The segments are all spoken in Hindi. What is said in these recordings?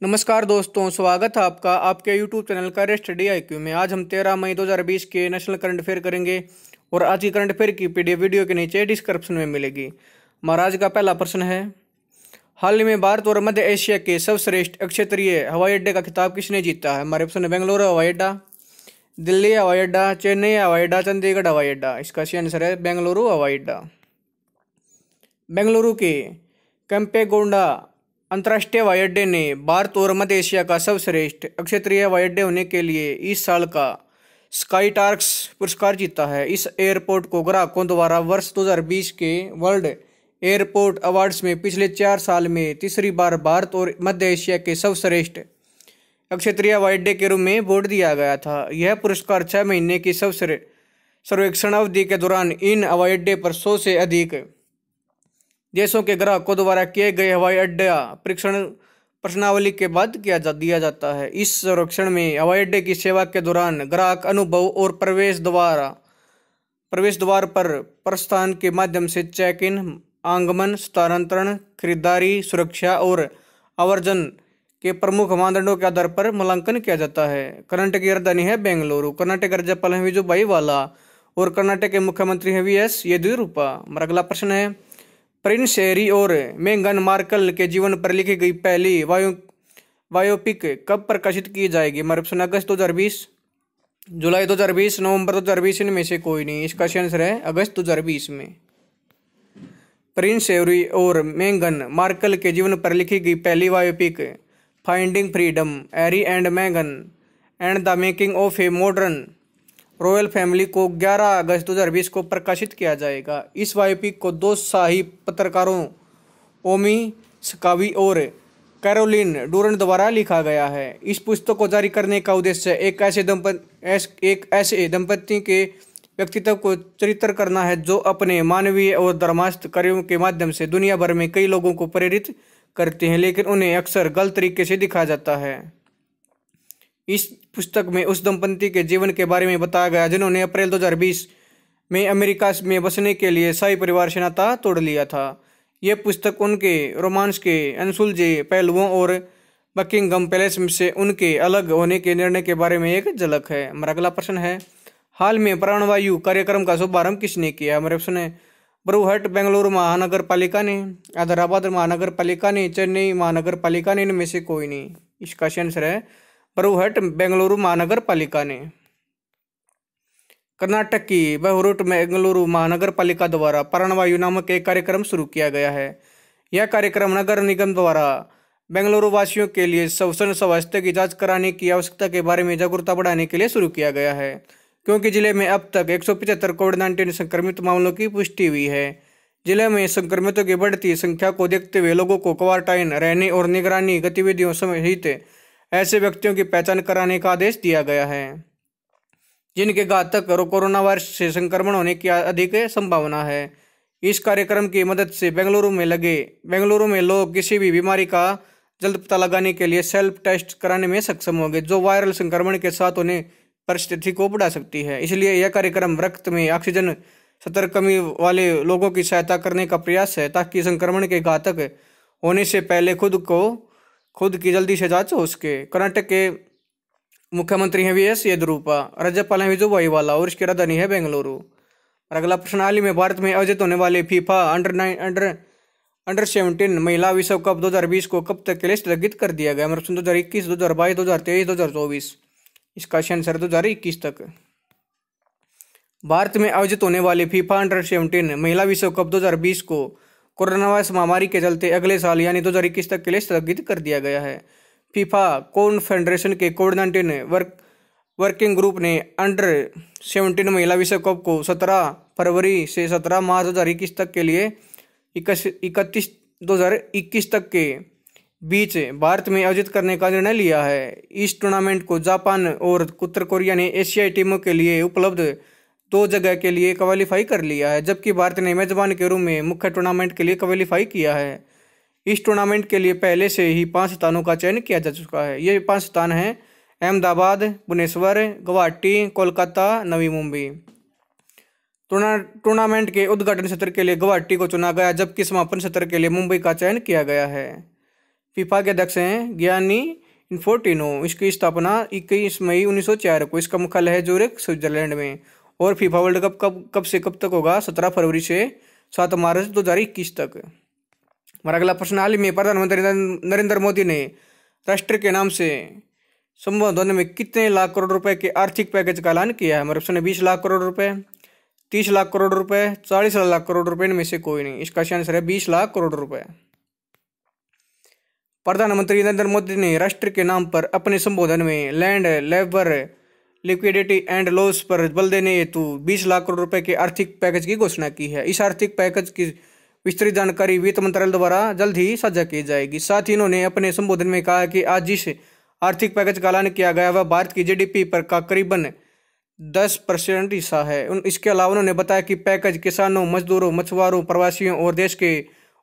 नमस्कार दोस्तों, स्वागत है आपका आपके YouTube चैनल का स्टडी IQ में। आज हम 13 मई 2020 के नेशनल करंट अफेयर करेंगे और आज की करंट अफेयर की PDF वीडियो के नीचे डिस्क्रिप्शन में मिलेगी। हमारा आज का पहला प्रश्न है, हाल ही में भारत और मध्य एशिया के सर्वश्रेष्ठ क्षेत्रीय हवाई अड्डे का खिताब किसने जीता है? हमारे ऑप्शन है बेंगलुरु हवाई अड्डा, दिल्ली हवाई अड्डा, चेन्नई हवाई अड्डा, चंडीगढ़ हवाई अड्डा। इसका सही आंसर है बेंगलुरु हवाई अड्डा। बेंगलुरु के केम्पेगौड़ा अंतर्राष्ट्रीय हवाई अड्डे ने भारत और मध्य एशिया का सर्वश्रेष्ठ क्षेत्रीय हवाई अड्डे होने के लिए इस साल का स्काई टार्क्स पुरस्कार जीता है। इस एयरपोर्ट को ग्राहकों द्वारा वर्ष 2020 के वर्ल्ड एयरपोर्ट अवार्ड्स में पिछले 4 साल में तीसरी बार भारत और मध्य एशिया के सर्वश्रेष्ठ क्षेत्रीय हवाई अड्डे के रूप में वोट दिया गया था। यह पुरस्कार 6 महीने की सर्वेक्षण अवधि के दौरान इन हवाई अड्डे पर 100 से अधिक देशों के ग्राहकों द्वारा किए गए हवाई अड्डा परीक्षण प्रश्नावली के बाद दिया जाता है। इस सर्वेक्षण में हवाई अड्डे की सेवा के दौरान ग्राहक अनुभव और प्रवेश द्वार पर प्रस्थान के माध्यम से चेक इन, आगमन, स्थानांतरण, खरीदारी, सुरक्षा और आवर्जन के प्रमुख मानदंडों के आधार पर मूल्यांकन किया जाता है। कर्नाटक की राजधानी है बेंगलुरु। कर्नाटक के राज्यपाल हैं वजुभाई वाला और कर्नाटक के मुख्यमंत्री हैं VS येदियुरप्पा। हमारा अगला प्रश्न है, प्रिंस हैरी और मेगन मार्कल के जीवन पर लिखी गई पहली बायोपिक कब प्रकाशित की जाएगी? हमारे ऑप्शन अगस्त 2020, जुलाई 2020, नवंबर 2020, इनमें से कोई नहीं। इसका सही आंसर है अगस्त 2020 में। प्रिंस हैरी और मेगन मार्कल के जीवन पर लिखी गई पहली biopic finding freedom, Harry and Megan and the making of a modern royal family को 11 अगस्त 2020 को प्रकाशित किया जाएगा। इस बायोपिक को 2 शाही पत्रकारों ओमी स्कावी और कैरोलिन डूरन द्वारा लिखा गया है। इस पुस्तक को जारी करने का उद्देश्य एक ऐसे दंपति के व्यक्तित्व को चित्रित करना है जो अपने मानवीय और धर्मास्थ कार्यों के माध्यम से दुनिया भर में कई लोगों को प्रेरित करते हैं, लेकिन उन्हें अक्सर गलत तरीके से दिखाया जाता है। इस पुस्तक में उस दंपति के जीवन के बारे में बताया गया जिन्होंने अप्रैल 2020 में अमेरिका में बसने के लिए शाही परिवार से नाता तोड़ लिया था। यह पुस्तक उनके रोमांस के अनसुलझे पहलुओं और बकिंगम पैलेस से उनके अलग होने के निर्णय के बारे में एक झलक है। हमारा अगला प्रश्न है, हाल में प्राणवायु कार्यक्रम का शुभारंभ किसने किया? हमारे ऑप्शन है बरूहट बेंगलुरु महानगर पालिका ने, हैदराबाद महानगर पालिका ने, चेन्नई महानगर पालिका ने, इनमें से कोई नहीं। इसका सही आंसर है बरूहट बेंगलुरु महानगर पालिका ने। कर्नाटक की बरूहट बेंगलुरु महानगर पालिका द्वारा प्राणवायु नामक एक कार्यक्रम शुरू किया गया है। यह कार्यक्रम नगर निगम द्वारा बेंगलुरु वासियों के लिए श्वसन स्वास्थ्य की जांच कराने की आवश्यकता के बारे में जागरूकता बढ़ाने के लिए शुरू किया गया है, क्योंकि जिले में अब तक 175 कोविड-19 संक्रमित मामलों की पुष्टि हुई है। जिले में संक्रमितों की बढ़ती संख्या को देखते हुए लोगों को क्वारंटाइन रहने और निगरानी गतिविधियों सहित ऐसे व्यक्तियों की पहचान कराने का आदेश दिया गया है जिनके घातक कोरोना वायरस से संक्रमण होने की अधिक संभावना है। इस कार्यक्रम की मदद से बेंगलुरु में लोग किसी भी बीमारी का जल्द पता लगाने के लिए सेल्फ टेस्ट कराने में सक्षम होंगे, जो वायरल संक्रमण के साथ उन्हें परिस्थिति को बढ़ा सकती है। इसलिए यह कार्यक्रम रक्त में ऑक्सीजन स्तर कमी वाले लोगों की सहायता करने का प्रयास है, ताकि संक्रमण के घातक होने से पहले खुद की जल्दी से जांच हो सके। कर्नाटक के मुख्यमंत्री हैं VS येदियुरप्पा, राज्यपाल हैं वजुभाई वाला और इसकी राजधानी है बेंगलुरु। और अगला प्रश्न, हाल ही में भारत में आयोजित होने वाले फीफा अंडर 17 महिला विश्व कप 2020 को कब तक के लिए स्थगित कर दिया गया? 2021, 2022, 2023, 2024। इसका सही आंसर 2021 तक। भारत में आयोजित होने वाले फीफा अंडर 17 महिला विश्व कप 2020 को कोरोना वायरस महामारी के चलते अगले साल यानी 2021 तक के लिए स्थगित कर दिया गया है। फीफा कॉन्फेडरेशन के कोविड-19 वर्किंग ग्रुप ने अंडर 17 महिला विश्व कप को 17 फरवरी से 17 मार्च 2021 तक के लिए 2021 तक के बीच भारत में आयोजित करने का निर्णय लिया है। इस टूर्नामेंट को जापान और उत्तर कोरिया ने एशियाई टीमों के लिए उपलब्ध 2 जगह के लिए क्वालिफाई कर लिया है, जबकि भारत ने मेजबान के रूप में मुख्य टूर्नामेंट के लिए क्वालिफाई किया है। इस टूर्नामेंट के लिए पहले से ही 5 स्थानों का चयन किया जा चुका है। ये 5 स्थान हैं अहमदाबाद, भुवनेश्वर, गुवाहाटी, कोलकाता, नवी मुंबई। टूर्नामेंट के उद्घाटन सत्र के लिए गुवाहाटी को चुना गया, जबकि समापन सत्र के लिए मुंबई का चयन किया गया है। फीफा के अध्यक्ष हैं गियानी इन्फोर्टिनो। इसकी स्थापना 21 मई 1904 को। इसका मुख्यालय है ज्यूरिख, स्विट्जरलैंड में। और फीफा वर्ल्ड कप कब से कब तक होगा? 17 फरवरी से 7 मार्च 2021 तक। हमारा अगला प्रश्न, हाल ही में प्रधानमंत्री नरेंद्र मोदी ने राष्ट्र के नाम से संबोधन में कितने लाख करोड़ रुपए के आर्थिक पैकेज का ऐलान किया है? हमारे ऑप्शन है 20 लाख करोड़ रुपए, 30 लाख करोड़ रुपए, 40 लाख करोड़ रुपए, इनमें से कोई नहीं। इसका आंसर है 20 लाख करोड़ रुपए। प्रधानमंत्री नरेंद्र मोदी ने राष्ट्र के नाम पर अपने संबोधन में land, labour, liquidity and loss पर बल देने हेतु 20 लाख करोड़ रुपए के आर्थिक पैकेज की घोषणा की है। इस आर्थिक पैकेज की विस्तृत जानकारी वित्त मंत्रालय द्वारा जल्द ही साझा की जाएगी। साथ ही इन्होंने अपने संबोधन में कहा कि आज जिस आर्थिक पैकेज का ऐलान किया गया वह भारत की जीडीपी पर का करीबन 10% हिस्सा है। इसके अलावा उन्होंने बताया कि पैकेज किसानों, मजदूरों, मछुआरों, प्रवासियों और देश के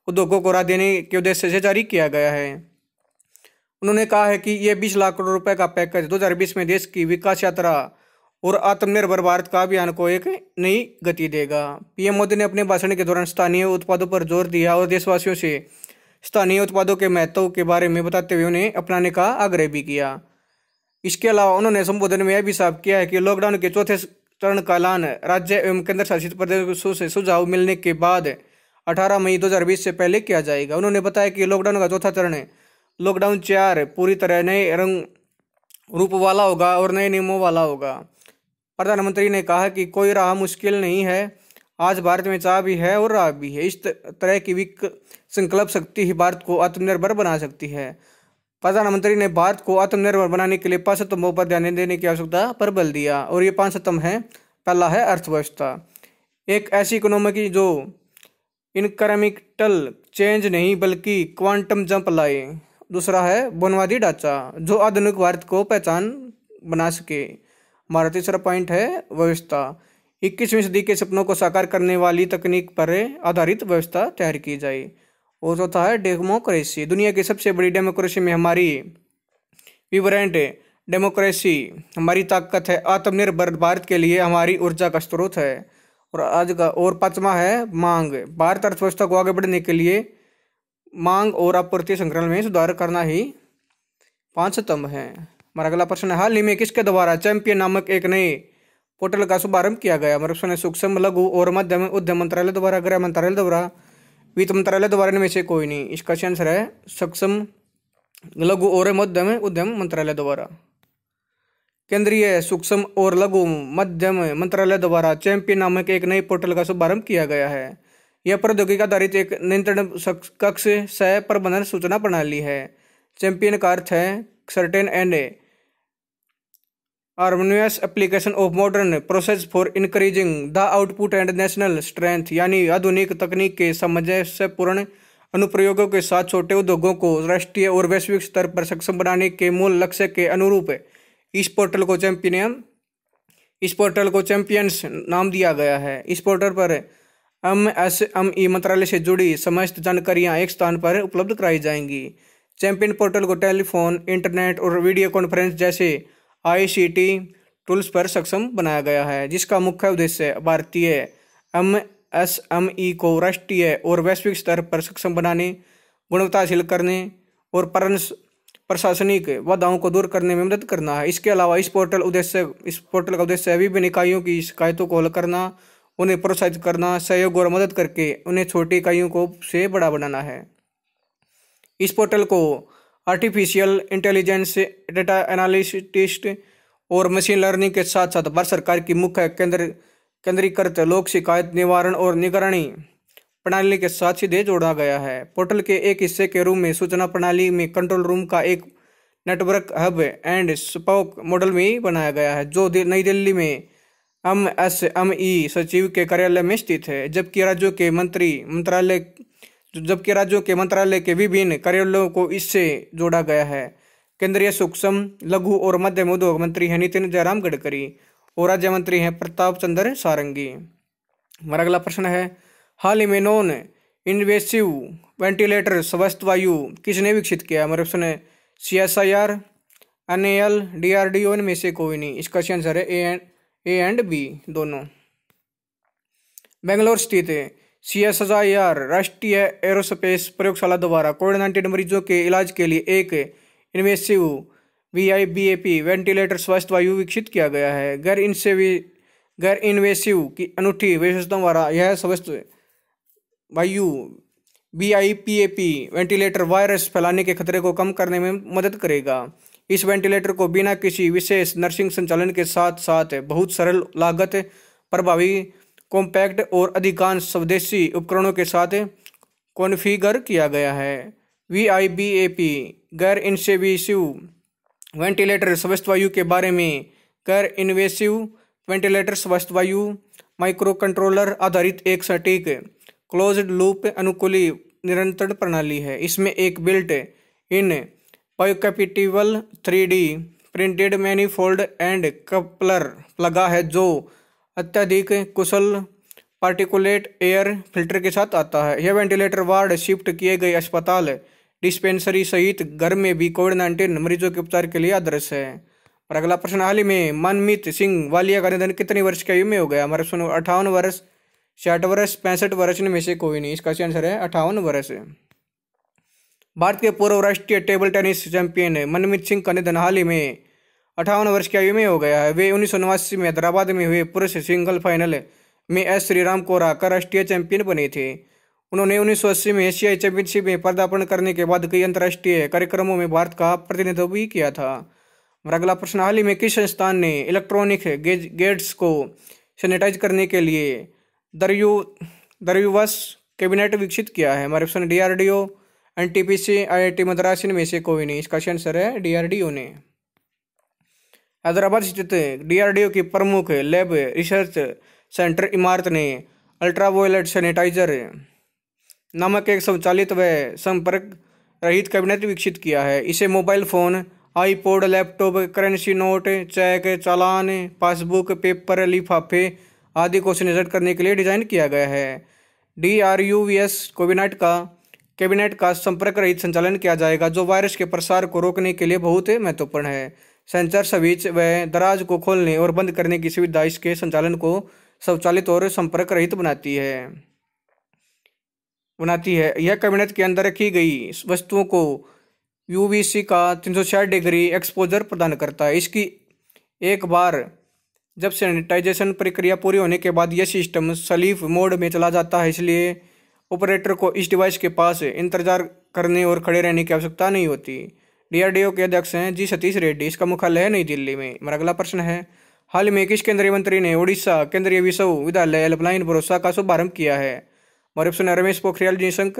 उद्योगों को राहत देने के उद्देश्य से जारी किया गया है। उन्होंने कहा है कि यह 20 लाख करोड़ रुपए का पैकेज 2020 में देश की विकास यात्रा और आत्मनिर्भर भारत का अभियान को एक नई गति देगा। पीएम मोदी ने अपने भाषण के दौरान स्थानीय उत्पादों पर जोर दिया और देशवासियों से स्थानीय उत्पादों के महत्व के बारे में बताते हुए उन्हें अपनाने का आग्रह भी किया। इसके अलावा उन्होंने संबोधन में यह भी साफ किया है कि लॉकडाउन के चौथे चरण का ऐलान राज्य एवं केंद्र शासित प्रदेशों से सुझाव मिलने के बाद 18 मई 2020 से पहले किया जाएगा। उन्होंने बताया कि लॉकडाउन का चौथा चरण लॉकडाउन 4 पूरी तरह नए रंग रूप वाला होगा और नए नियमों वाला होगा। प्रधानमंत्री ने कहा कि कोई राह मुश्किल नहीं है, आज भारत में चाह भी है और राह भी है। इस तरह की संकल्प शक्ति ही भारत को आत्मनिर्भर बना सकती है। प्रधानमंत्री ने भारत को आत्मनिर्भर बनाने के लिए 5 स्तंभों पर ध्यान देने की आवश्यकता पर बल दिया और ये 5 स्तंभ हैं। पहला है अर्थव्यवस्था, एक ऐसी इकोनॉमी जो इनक्रेमेंटल चेंज नहीं बल्कि क्वांटम जंप लाए। दूसरा है बुनियादी ढांचा, जो आधुनिक भारत को पहचान बना सके। हमारा तीसरा पॉइंट है व्यवस्था, 21वीं सदी के सपनों को साकार करने वाली तकनीक पर आधारित व्यवस्था तैयार की जाए। और चौथा है डेमोक्रेसी, दुनिया की सबसे बड़ी डेमोक्रेसी में हमारी विब्रेंट डेमोक्रेसी हमारी ताकत है। आत्मनिर्भर भारत के लिए हमारी ऊर्जा का स्रोत है। और आज का और पांचवा है मांग, भारत अर्थव्यवस्था को आगे बढ़ने के लिए मांग और आपूर्ति श्रृंखला में सुधार करना ही 5 स्तंभ है। हमारा अगला प्रश्न है, हाल ही में किसके द्वारा चैंपियन नामक एक नए पोर्टल का शुभारंभ किया गया? हमारे प्रश्न है सूक्ष्म, लघु और मध्यम उद्यम मंत्रालय द्वारा, गृह मंत्रालय द्वारा, वित्त मंत्रालय द्वारा, इनमें से कोई नहीं। इसका आंसर है सूक्ष्म, लघु और मध्यम उद्यम मंत्रालय द्वारा। केंद्रीय सूक्ष्म और लघु मध्यम मंत्रालय द्वारा चैंपियन नामक एक नए पोर्टल का शुभारंभ किया गया है। यह प्रौद्योगिकी आधारित एक नियंत्रण कक्ष सह प्रबंधन सूचना प्रणाली है। चैंपियन का अर्थ है certain and harmonious application of modern process for increasing the output and national strength, यानी आधुनिक तकनीक के सामंजस्यपूर्ण अनुप्रयोगों के साथ छोटे उद्योगों को राष्ट्रीय और वैश्विक स्तर पर सक्षम बनाने के मूल लक्ष्य के अनुरूप इस पोर्टल को चैंपियंस नाम दिया गया है। इस पोर्टल पर एमएसएमई मंत्रालय से जुड़ी समस्त जानकारियां एक स्थान पर उपलब्ध कराई जाएंगी। चैंपियन पोर्टल को टेलीफोन, इंटरनेट और वीडियो कॉन्फ्रेंस जैसे आईसीटी टूल्स पर सक्षम बनाया गया है, जिसका मुख्य उद्देश्य भारतीय एमएसएमई को राष्ट्रीय और वैश्विक स्तर पर सक्षम बनाने, गुणवत्ता हासिल करने और प्रशासनिक बाधाओं को दूर करने में मदद करना है। इसके अलावा इस पोर्टल का उद्देश्य विभिन्न इकाइयों की शिकायतों को हल करना, उन्हें प्रोत्साहित करना, सहयोग और मदद करके उन्हें छोटी इकाइयों को से बड़ा बनाना है। इस पोर्टल को आर्टिफिशियल इंटेलिजेंस, डेटा एनालिटिस्ट और मशीन लर्निंग के साथ साथ भारत सरकार की मुख्य केंद्रीकृत लोक शिकायत निवारण और निगरानी प्रणाली के साथ सीधे जोड़ा गया है। पोर्टल के एक हिस्से के रूप में सूचना प्रणाली में कंट्रोल रूम का एक network hub and spoke model में बनाया गया है, जो नई दिल्ली में एमएसएमई सचिव के कार्यालय में स्थित है, जबकि राज्यों के मंत्रालय के विभिन्न कार्यालयों को इससे जोड़ा गया है। केंद्रीय सूक्ष्म, लघु और मध्यम उद्योग मंत्री हैं नितिन जयराम गडकरी और राज्य मंत्री हैं प्रताप चंद्र सारंगी। हमारा अगला प्रश्न है, हाल ही में नॉन इन्वेसिव वेंटिलेटर स्वस्थ वायु किसने विकसित किया? हमारे ऑप्शन है CSIR, NAL, DRDO, इनमें से कोई नहीं। इसका आंसर है ए एंड बी दोनों। बेंगलोर स्थित CSIR राष्ट्रीय एरोस्पेस प्रयोगशाला द्वारा कोविड-19 मरीजों के इलाज के लिए एक इन्वेसिव VIBAP वेंटिलेटर स्वास्थ्य वायु विकसित किया गया है। गैर इन्वेसिव की अनूठी विशेषताओं द्वारा यह स्वास्थ्य वायु VIPAP वेंटिलेटर वायरस फैलाने के खतरे को कम करने में मदद करेगा। इस वेंटिलेटर को बिना किसी विशेष नर्सिंग संचालन के साथ साथ बहुत सरल, लागत प्रभावी, कॉम्पैक्ट और अधिकांश स्वदेशी उपकरणों के साथ कॉन्फ़िगर किया गया है। VIBAP गैर इन्वेसिव वेंटिलेटर स्वास्थ्य वायु के बारे में। गैर इन्वेसिव वेंटिलेटर स्वास्थ्य वायु माइक्रो कंट्रोलर आधारित एक सटीक क्लोज्ड लूप अनुकूली नियंत्रण प्रणाली है। इसमें एक built in biocompatible 3D printed manifold and coupler लगा है जो अत्यधिक कुशल पार्टिकुलेट एयर फिल्टर के साथ आता है। यह वेंटिलेटर वार्ड शिफ्ट किए गए अस्पताल, डिस्पेंसरी सहित घर में भी कोविड-19 मरीजों के उपचार के लिए आदर्श है। और अगला प्रश्न, हाल ही में मनमीत सिंह वालिया का निधन कितनी वर्ष की आयु में हो गया? हमारे सुनो 58 वर्ष, 60 वर्ष, 65 वर्ष में से कोई नहीं। इसका आंसर है 58 वर्ष। भारत के पूर्व राष्ट्रीय टेबल टेनिस चैंपियन मनमीत सिंह का निधन हाल ही में 58 वर्ष की आयु में हो गया है। वे 1989 में हैदराबाद में हुए पुरुष सिंगल फाइनल में एस श्रीराम को हराकर राष्ट्रीय चैंपियन बने थे। उन्होंने 1980 में एशियाई चैंपियनशिप में पदार्पण करने के बाद कई अंतर्राष्ट्रीय कार्यक्रमों में भारत का प्रतिनिधित्व भी किया था। और अगला प्रश्न, हाल ही में किस संस्थान ने इलेक्ट्रॉनिक गेट्स को सैनिटाइज करने के लिए दरयुवस कैबिनेट विकसित किया है? हमारे option DRDO, NTPC, IIT Madras में से कोई नहीं। इसका आंसर है DRDO ने। हैदराबाद स्थित DRDO की प्रमुख लैब रिसर्च सेंटर इमारत ने अल्ट्रावायलेट सैनिटाइजर नामक एक स्वचालित व संपर्क रहित कैबिनेट विकसित किया है। इसे mobile phone, iPod, laptop, currency note, cheque, challan, passbook, paper, लिफाफे आदि को सैनिटाइज करने के लिए डिजाइन किया गया है। DRUVS कैबिनेट का संपर्क रहित संचालन किया जाएगा जो वायरस के प्रसार को रोकने के लिए बहुत महत्वपूर्ण है। सेंसर स्विच व दराज को खोलने और बंद करने की सुविधा इसके संचालन को स्वचालित और संपर्क रहित बनाती है। यह कैबिनेट के अंदर रखी गई वस्तुओं को UVC का 360 डिग्री एक्सपोजर प्रदान करता है। इसकी एक बार जब सैनिटाइजेशन प्रक्रिया पूरी होने के बाद यह सिस्टम स्लीप मोड में चला जाता है, इसलिए ऑपरेटर को इस डिवाइस के पास इंतजार करने और खड़े रहने की आवश्यकता नहीं होती। DRDO के अध्यक्ष हैं G सतीश रेड्डी। इसका मुख्यालय है नई दिल्ली में। हमारा अगला प्रश्न है, हाल में किस केंद्रीय मंत्री ने उड़ीसा केंद्रीय विश्वविद्यालय हेल्पलाइन भरोसा का शुभारंभ किया है? हमारे ऑप्शन है रमेश पोखरियाल निशंक,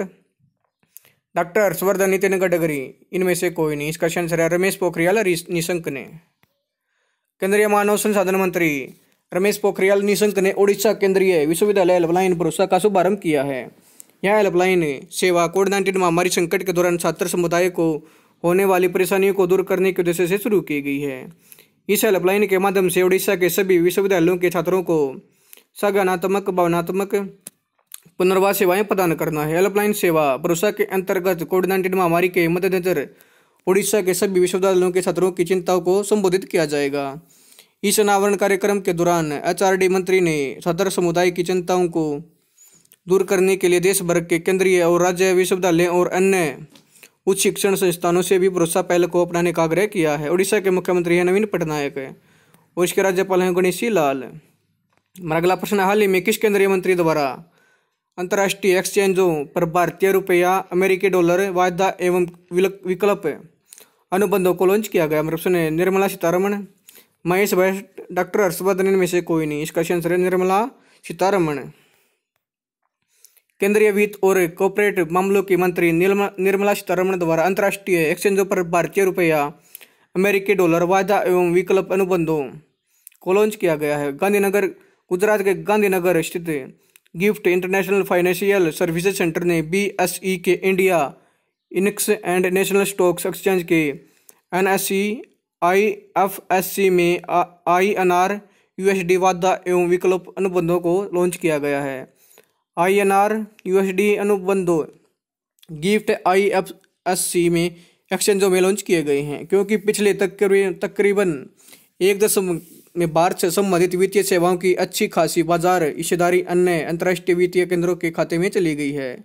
डॉक्टर हर्षवर्धन, नितिन गडकरी। इनमें से कोई नहीं। इसका आंसर है रमेश पोखरियाल निशंक ने। केंद्रीय मानव संसाधन मंत्री रमेश पोखरियाल निशंक ने उड़ीसा केंद्रीय विश्वविद्यालय हेल्पलाइन भरोसा का शुभारंभ किया है। यह हेल्पलाइन सेवा कोविड-19 महामारी संकट के दौरान छात्र समुदाय को होने वाली परेशानियों को दूर करने के उद्देश्य से शुरू की गई है। इस हेल्पलाइन के माध्यम से उड़ीसा के सभी विश्वविद्यालयों के छात्रों को संज्ञानात्मक, भावनात्मक पुनर्वास सेवाएं प्रदान करना है। हेल्पलाइन सेवा भरोसा के अंतर्गत कोविड-19 महामारी के मद्देनजर उड़ीसा के सभी विश्वविद्यालयों के छात्रों की चिंताओं को संबोधित किया जाएगा। इस अनावरण कार्यक्रम के दौरान HRD मंत्री ने छात्र समुदाय की चिंताओं को दूर करने के लिए देश भर के केंद्रीय और राज्य विश्वविद्यालय और अन्य उच्च शिक्षण संस्थानों से भी भरोसा पहल को अपनाने का आग्रह किया है। उड़ीसा के मुख्यमंत्री हैं नवीन पटनायक और इसके राज्यपाल हैं गणेशी लाल। हमारा अगला प्रश्न, हाल ही में किस केंद्रीय मंत्री द्वारा अंतर्राष्ट्रीय एक्सचेंजों पर भारतीय रुपया, अमेरिकी डॉलर, वायदा एवं विकल्प अनुबंधों को लॉन्च किया गया? हमारे ऑप्शन है निर्मला सीतारमण, महेश भट्ट, डॉक्टर हर्षवर्धन। में से कोई नहीं। इसका आंसर है निर्मला सीतारमण। केंद्रीय वित्त और कॉर्पोरेट मामलों की मंत्री निर्मला सीतारमण द्वारा अंतर्राष्ट्रीय एक्सचेंजों पर भारतीय रुपया, अमेरिकी डॉलर, वायदा एवं विकल्प अनुबंधों को लॉन्च किया गया है। गांधीनगर, गुजरात के गांधीनगर स्थित gift international financial services centre ने BSE के India INX and national stocks exchange के NSE IFSC में INR USD वायदा एवं विकल्प अनुबंधों को लॉन्च किया गया है। INR USD अनुबंधों गिफ्ट IFSC में एक्सचेंजों में लॉन्च किए गए हैं क्योंकि पिछले तकरीबन 1 में भारत से संबंधित वित्तीय सेवाओं की अच्छी खासी बाजार हिस्सेदारी अन्य अंतर्राष्ट्रीय वित्तीय केंद्रों के खाते में चली गई है।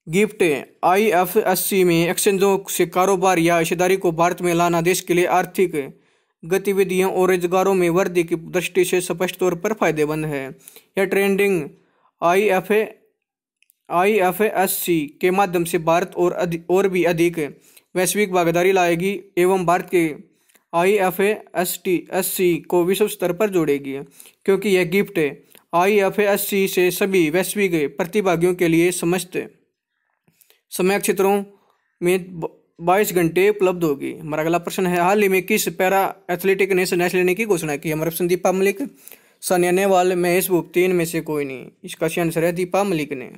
गिफ्ट IFSC में एक्सचेंजों से कारोबार या हिस्सेदारी को भारत में लाना देश के लिए आर्थिक गतिविधियों और रोजगारों में वृद्धि की दृष्टि से स्पष्ट तौर पर फायदेमंद है। यह ट्रेंडिंग IFSC के माध्यम से भारत और भी अधिक वैश्विक भागीदारी लाएगी एवं भारत के IFSC को विश्व स्तर पर जोड़ेगी, क्योंकि यह गिफ्ट IFSC से सभी वैश्विक प्रतिभागियों के लिए समस्त समय क्षेत्रों में 22 घंटे उपलब्ध होगी। हमारा अगला प्रश्न है, हाल ही में किस पैरा एथलेटिक ने संन्यास लेने की घोषणा की? हमारे ऑप्शन दीपा मलिक, सानिया नेहवाल, महेश भूपति, इनमें से कोई नहीं। इसका सही आंसर है दीपा मलिक ने।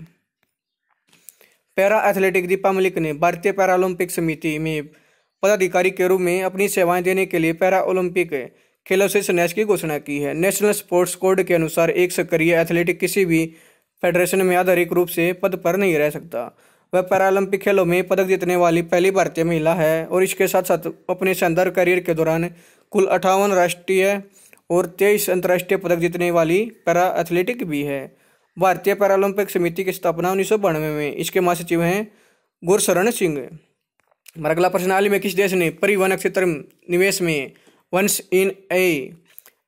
पैरा एथलेटिक दीपा मलिक ने भारतीय पैरा ओलंपिक समिति में पदाधिकारी के रूप में अपनी सेवाएं देने के लिए पैरा ओलंपिक खेलों से संन्यास की घोषणा की है। नेशनल स्पोर्ट्स कोड के अनुसार एक सक्रिय एथलेटिक किसी भी फेडरेशन में आधारिक रूप से पद पर नहीं रह सकता। वह पैरालंपिक खेलों में पदक जीतने वाली पहली भारतीय महिला है और इसके साथ साथ अपने शानदार करियर के दौरान कुल 58 राष्ट्रीय और 23 अंतर्राष्ट्रीय पदक जीतने वाली पैरा एथलेटिक भी है। भारतीय पैरालंपिक समिति की स्थापना 1992 में। इसके महासचिव हैं गुरशरण सिंह। हमारा अगला प्रश्न, हाल ही में किस देश ने परिवहन क्षेत्र निवेश में वंस इन ए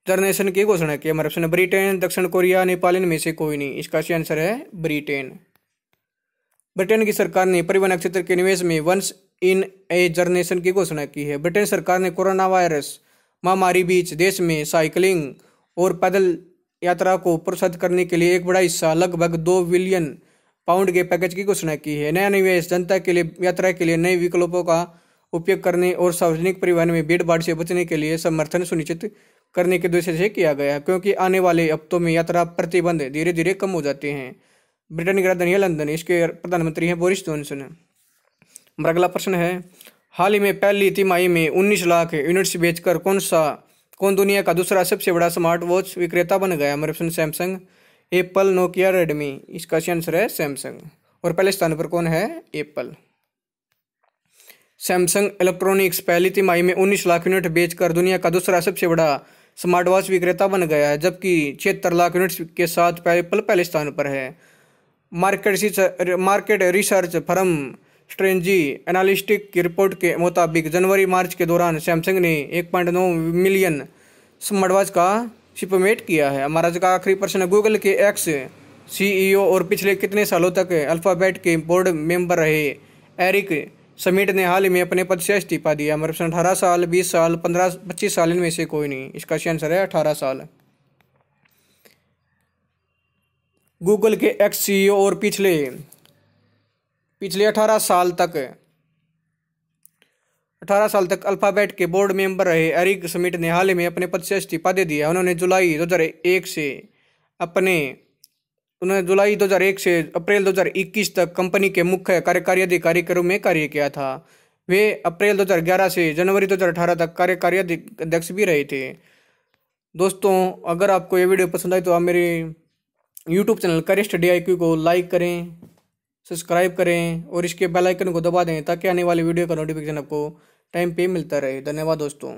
जनरेशन की घोषणा की? हमारा ऑप्शन ब्रिटेन, दक्षिण कोरिया, नेपाल, इनमें से कोई नहीं। इसका सही आंसर है ब्रिटेन। ब्रिटेन की सरकार ने परिवहन क्षेत्र के निवेश में वंस इन ए जनरेशन की घोषणा की है। ब्रिटेन सरकार ने कोरोना वायरस महामारी बीच देश में साइकिलिंग और पैदल यात्रा को प्रोत्साहित करने के लिए एक बड़ा हिस्सा लगभग 2 बिलियन पाउंड के पैकेज की घोषणा की है। नया निवेश जनता के लिए यात्रा के लिए नए विकल्पों का उपयोग करने और सार्वजनिक परिवहन में भीड़ भाड़ से बचने के लिए समर्थन सुनिश्चित करने के उद्देश्य से किया गया, क्योंकि आने वाले हफ्तों में यात्रा प्रतिबंध धीरे धीरे कम हो जाते हैं। ब्रिटेन की राजधानी है लंदन। इसके प्रधानमंत्री हैं बोरिस जॉनसन। हमारा अगला प्रश्न है, हाल ही में पहली तिमाही में 19 लाख यूनिट्स बेचकर कौन दुनिया का दूसरा सबसे बड़ा स्मार्ट वॉच विक्रेता बन गया? हमारे option Samsung, Apple, Nokia, Redmi. इसका सही आंसर है सैमसंग। और पहले स्थान पर कौन है? एप्पल। सैमसंग इलेक्ट्रॉनिक्स पहली तिमाही में 19 लाख यूनिट बेचकर दुनिया का दूसरा सबसे बड़ा स्मार्ट वॉच विक्रेता बन गया है, जबकि 76 लाख यूनिट्स के साथ एप्पल पहले स्थान पर है। मार्केट रिसर्च फर्म स्ट्रेंजी एनालिस्टिक की रिपोर्ट के मुताबिक जनवरी मार्च के दौरान सैमसंग ने 1.9 मिलियन स्मार्टवॉच का शिपमेंट किया है। हमारा आज का आखिरी प्रश्न है, गूगल के एक्स CEO और पिछले कितने सालों तक अल्फाबेट के बोर्ड मेंबर रहे एरिक समिट ने हाल ही में अपने पद से इस्तीफा दिया? हमारे ऑप्शन 18 साल, 20 साल, 15, 25 साल, इनमें से कोई नहीं। इसका सही आंसर है 18 साल। गूगल के एक्स CEO और पिछले 18 साल तक अल्फाबेट के बोर्ड मेंबर रहे एरिक समिट ने हाल ही में अपने पद से इस्तीफा दे दिया। उन्होंने जुलाई 2001 से अप्रैल 2021 तक कंपनी के मुख्य कार्यकारी अधिकारी के रूप में कार्य किया था। वे अप्रैल 2011 से जनवरी 2018 तक कार्यकारी अध्यक्ष भी रहे थे। दोस्तों, अगर आपको ये वीडियो पसंद आए तो आप मेरे YouTube channel career study IQ को लाइक करें, सब्सक्राइब करें और इसके बेल आइकन को दबा दें ताकि आने वाली वीडियो का नोटिफिकेशन आपको टाइम पे मिलता रहे। धन्यवाद दोस्तों।